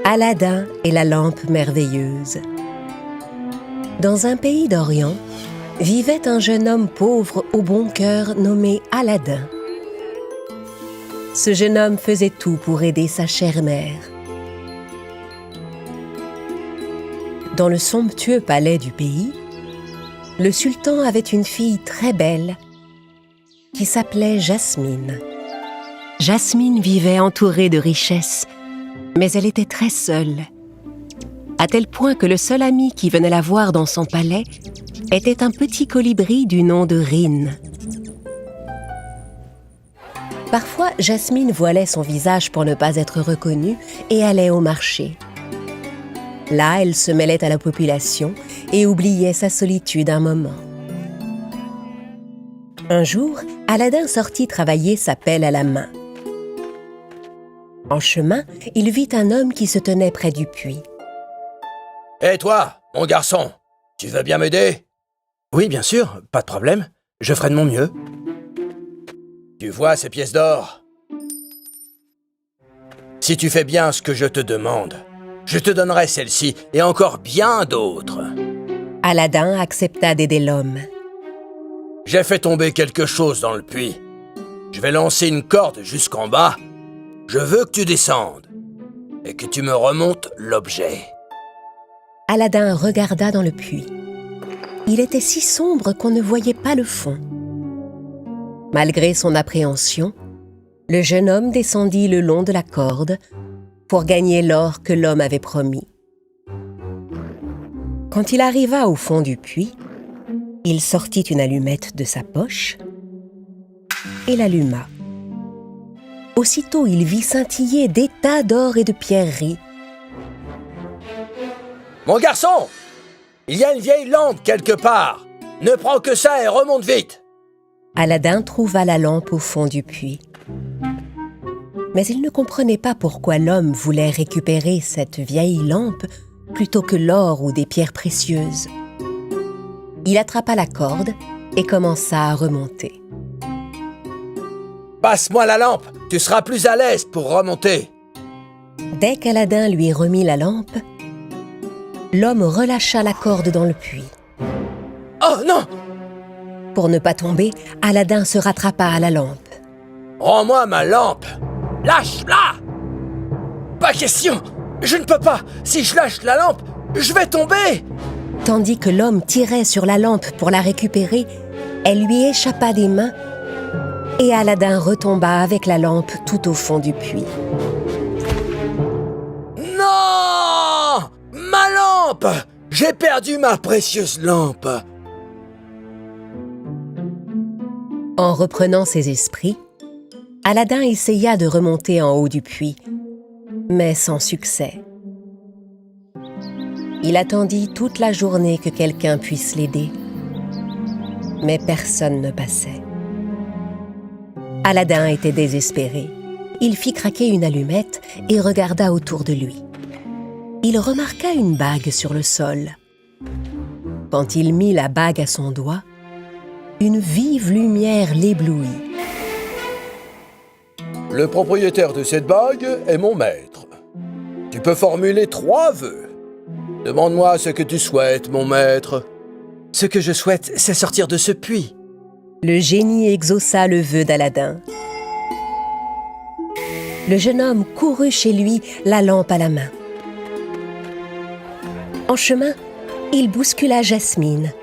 Aladin et la lampe merveilleuse. Dans un pays d'Orient, vivait un jeune homme pauvre au bon cœur nommé Aladin. Ce jeune homme faisait tout pour aider sa chère mère. Dans le somptueux palais du pays, le sultan avait une fille très belle qui s'appelait Jasmine. Jasmine vivait entourée de richesses, mais elle était très seule, à tel point que le seul ami qui venait la voir dans son palais était un petit colibri du nom de Rin. Parfois, Jasmine voilait son visage pour ne pas être reconnue et allait au marché. Là, elle se mêlait à la population et oubliait sa solitude un moment. Un jour, Aladin sortit travailler sa pelle à la main. En chemin, il vit un homme qui se tenait près du puits. « Hé toi, mon garçon, tu veux bien m'aider ?»« Oui, bien sûr, pas de problème. Je ferai de mon mieux. »« Tu vois ces pièces d'or ? Si tu fais bien ce que je te demande, je te donnerai celle-ci et encore bien d'autres. » Aladin accepta d'aider l'homme. « J'ai fait tomber quelque chose dans le puits. Je vais lancer une corde jusqu'en bas. Je veux que tu descendes et que tu me remontes l'objet. » Aladin regarda dans le puits. Il était si sombre qu'on ne voyait pas le fond. Malgré son appréhension, le jeune homme descendit le long de la corde pour gagner l'or que l'homme avait promis. Quand il arriva au fond du puits, il sortit une allumette de sa poche et l'alluma. Aussitôt, il vit scintiller des tas d'or et de pierreries. « Mon garçon, il y a une vieille lampe quelque part. Ne prends que ça et remonte vite. » Aladin trouva la lampe au fond du puits. Mais il ne comprenait pas pourquoi l'homme voulait récupérer cette vieille lampe plutôt que l'or ou des pierres précieuses. Il attrapa la corde et commença à remonter. « Passe-moi la lampe, tu seras plus à l'aise pour remonter. » Dès qu'Aladin lui remit la lampe, l'homme relâcha la corde dans le puits. « Oh non !» Pour ne pas tomber, Aladin se rattrapa à la lampe. « Rends-moi ma lampe! Lâche-la !»« Pas question! Je ne peux pas! Si je lâche la lampe, je vais tomber !» Tandis que l'homme tirait sur la lampe pour la récupérer, elle lui échappa des mains et Aladin retomba avec la lampe tout au fond du puits. « Non! Ma lampe! J'ai perdu ma précieuse lampe !» En reprenant ses esprits, Aladin essaya de remonter en haut du puits, mais sans succès. Il attendit toute la journée que quelqu'un puisse l'aider, mais personne ne passait. Aladin était désespéré. Il fit craquer une allumette et regarda autour de lui. Il remarqua une bague sur le sol. Quand il mit la bague à son doigt, une vive lumière l'éblouit. « Le propriétaire de cette bague est mon maître. Tu peux formuler 3 vœux. Demande-moi ce que tu souhaites, mon maître. » « Ce que je souhaite, c'est sortir de ce puits. » Le génie exauça le vœu d'Aladin. Le jeune homme courut chez lui, la lampe à la main. En chemin, il bouscula Jasmine